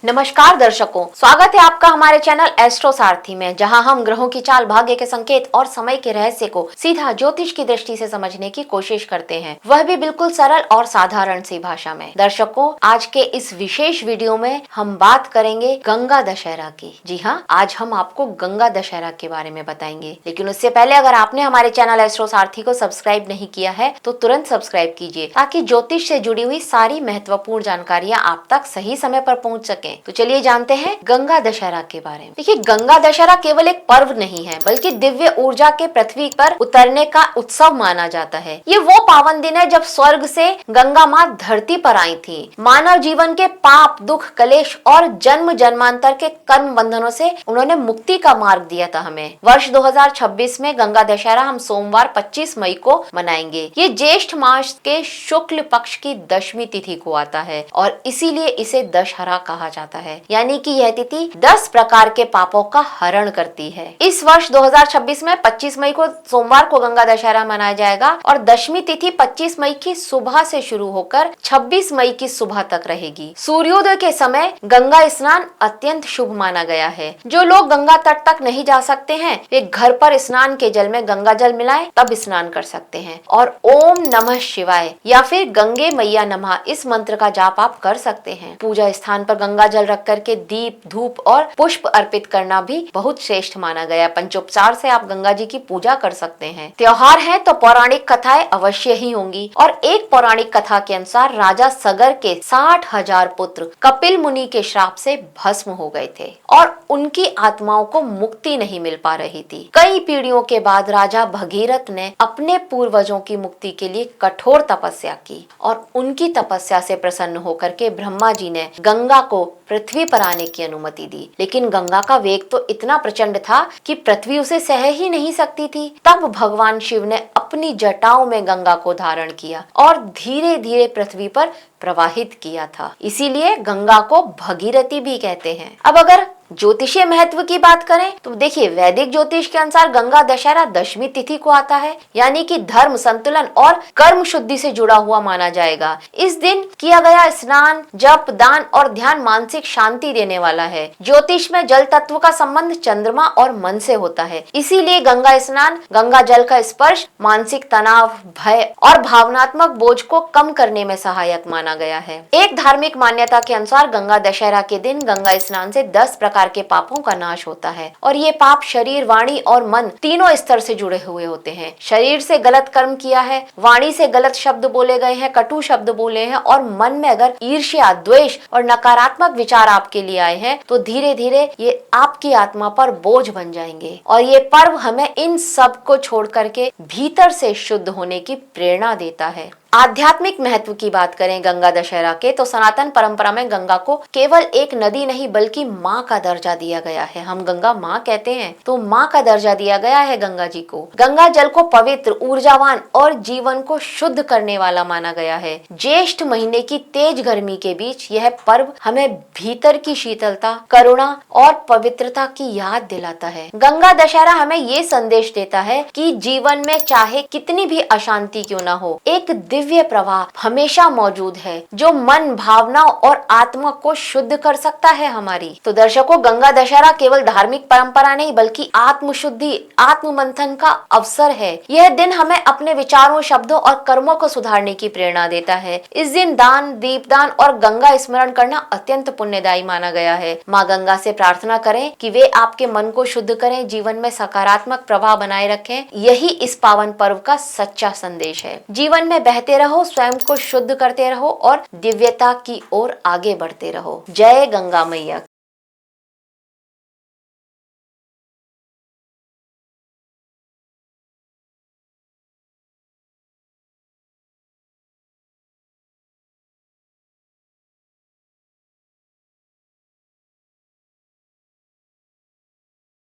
नमस्कार दर्शकों, स्वागत है आपका हमारे चैनल एस्ट्रो सारथी में, जहां हम ग्रहों की चाल, भाग्य के संकेत और समय के रहस्य को सीधा ज्योतिष की दृष्टि से समझने की कोशिश करते हैं, वह भी बिल्कुल सरल और साधारण सी भाषा में। दर्शकों, आज के इस विशेष वीडियो में हम बात करेंगे गंगा दशहरा की। जी हाँ, आज हम आपको गंगा दशहरा के बारे में बताएंगे, लेकिन उससे पहले अगर आपने हमारे चैनल एस्ट्रो सारथी को सब्सक्राइब नहीं किया है तो तुरंत सब्सक्राइब कीजिए, ताकि ज्योतिष से जुड़ी हुई सारी महत्वपूर्ण जानकारियाँ आप तक सही समय पर पहुँच सके। तो चलिए जानते हैं गंगा दशहरा के बारे में। देखिए, गंगा दशहरा केवल एक पर्व नहीं है, बल्कि दिव्य ऊर्जा के पृथ्वी पर उतरने का उत्सव माना जाता है। ये वो पावन दिन है जब स्वर्ग से गंगा माँ धरती पर आई थी। मानव जीवन के पाप, दुख, कलेश और जन्म जन्मांतर के कर्म बंधनों से उन्होंने मुक्ति का मार्ग दिया था हमें। वर्ष 2026 में गंगा दशहरा हम सोमवार 25 मई को मनाएंगे। ये ज्येष्ठ मास के शुक्ल पक्ष की दशमी तिथि को आता है और इसीलिए इसे दशहरा कहा जाता है, यानी कि यह तिथि 10 प्रकार के पापों का हरण करती है। इस वर्ष 2026 में 25 मई को सोमवार को गंगा दशहरा मनाया जाएगा और दशमी तिथि 25 मई की सुबह से शुरू होकर 26 मई की सुबह तक रहेगी। सूर्योदय के समय गंगा स्नान अत्यंत शुभ माना गया है। जो लोग गंगा तट तक नहीं जा सकते हैं, वे घर पर स्नान के जल में गंगा जल मिलाएं, तब स्नान कर सकते हैं और ओम नमः शिवाय या फिर गंगे मैया नमः इस मंत्र का जाप आप कर सकते हैं। पूजा स्थान पर गंगा जल रख करके दीप, धूप और पुष्प अर्पित करना भी बहुत श्रेष्ठ माना गया। पंचोपचार से आप गंगा जी की पूजा कर सकते हैं। त्योहार है तो पौराणिक कथाएं अवश्य ही होंगी और एक पौराणिक कथा के अनुसार राजा सगर के 60,000 पुत्र कपिल मुनि के श्राप से भस्म हो गए थे और उनकी आत्माओं को मुक्ति नहीं मिल पा रही थी। कई पीढ़ियों के बाद राजा भगीरथ ने अपने पूर्वजों की मुक्ति के लिए कठोर तपस्या की और उनकी तपस्या से प्रसन्न होकर के ब्रह्मा जी ने गंगा को पृथ्वी पर आने की अनुमति दी। लेकिन गंगा का वेग तो इतना प्रचंड था कि पृथ्वी उसे सह ही नहीं सकती थी। तब भगवान शिव ने अपनी जटाओं में गंगा को धारण किया और धीरे धीरे पृथ्वी पर प्रवाहित किया था। इसीलिए गंगा को भगीरथी भी कहते हैं। अब अगर ज्योतिषीय महत्व की बात करें तो देखिए, वैदिक ज्योतिष के अनुसार गंगा दशहरा दशमी तिथि को आता है, यानी कि धर्म, संतुलन और कर्म शुद्धि से जुड़ा हुआ माना जाएगा। इस दिन किया गया स्नान, जप, दान और ध्यान मानसिक शांति देने वाला है। ज्योतिष में जल तत्व का संबंध चंद्रमा और मन से होता है, इसीलिए गंगा स्नान, गंगा जल का स्पर्श मानसिक तनाव, भय और भावनात्मक बोझ को कम करने में सहायक माना गया है। एक धार्मिक मान्यता के अनुसार गंगा दशहरा के दिन गंगा स्नान से 10 प्रकार के पापों का नाश होता है और ये पाप शरीर, वाणी और मन तीनों स्तर से जुड़े हुए होते हैं। शरीर से गलत कर्म किया है, वाणी से गलत शब्द बोले गए हैं, कटु शब्द बोले हैं और मन में अगर ईर्ष्या, द्वेष और नकारात्मक विचार आपके लिए आए हैं तो धीरे धीरे ये आपकी आत्मा पर बोझ बन जाएंगे। और ये पर्व हमें इन सब को छोड़ करके भीतर से शुद्ध होने की प्रेरणा देता है। आध्यात्मिक महत्व की बात करें गंगा दशहरा के तो सनातन परंपरा में गंगा को केवल एक नदी नहीं बल्कि माँ का दर्जा दिया गया है। हम गंगा माँ कहते हैं तो माँ का दर्जा दिया गया है गंगा जी को। गंगा जल को पवित्र, ऊर्जावान और जीवन को शुद्ध करने वाला माना गया है। ज्येष्ठ महीने की तेज गर्मी के बीच यह पर्व हमें भीतर की शीतलता, करुणा और पवित्रता की याद दिलाता है। गंगा दशहरा हमें ये संदेश देता है कि जीवन में चाहे कितनी भी अशांति क्यों ना हो, एक दिव्य प्रवाह हमेशा मौजूद है जो मन, भावनाओं और आत्मा को शुद्ध कर सकता है हमारी। तो दर्शकों, गंगा दशहरा केवल धार्मिक परंपरा नहीं बल्कि आत्मशुद्धि, आत्म मंथन का अवसर है। यह दिन हमें अपने विचारों, शब्दों और कर्मों को सुधारने की प्रेरणा देता है। इस दिन दान, दीपदान और गंगा स्मरण करना अत्यंत पुण्यदायी माना गया है। माँ गंगा से प्रार्थना करें कि वे आपके मन को शुद्ध करें, जीवन में सकारात्मक प्रभाव बनाए रखें। यही इस पावन पर्व का सच्चा संदेश है। जीवन में बहते रहो, स्वयं को शुद्ध करते रहो और दिव्यता की ओर आगे बढ़ते रहो। जय गंगा मैया।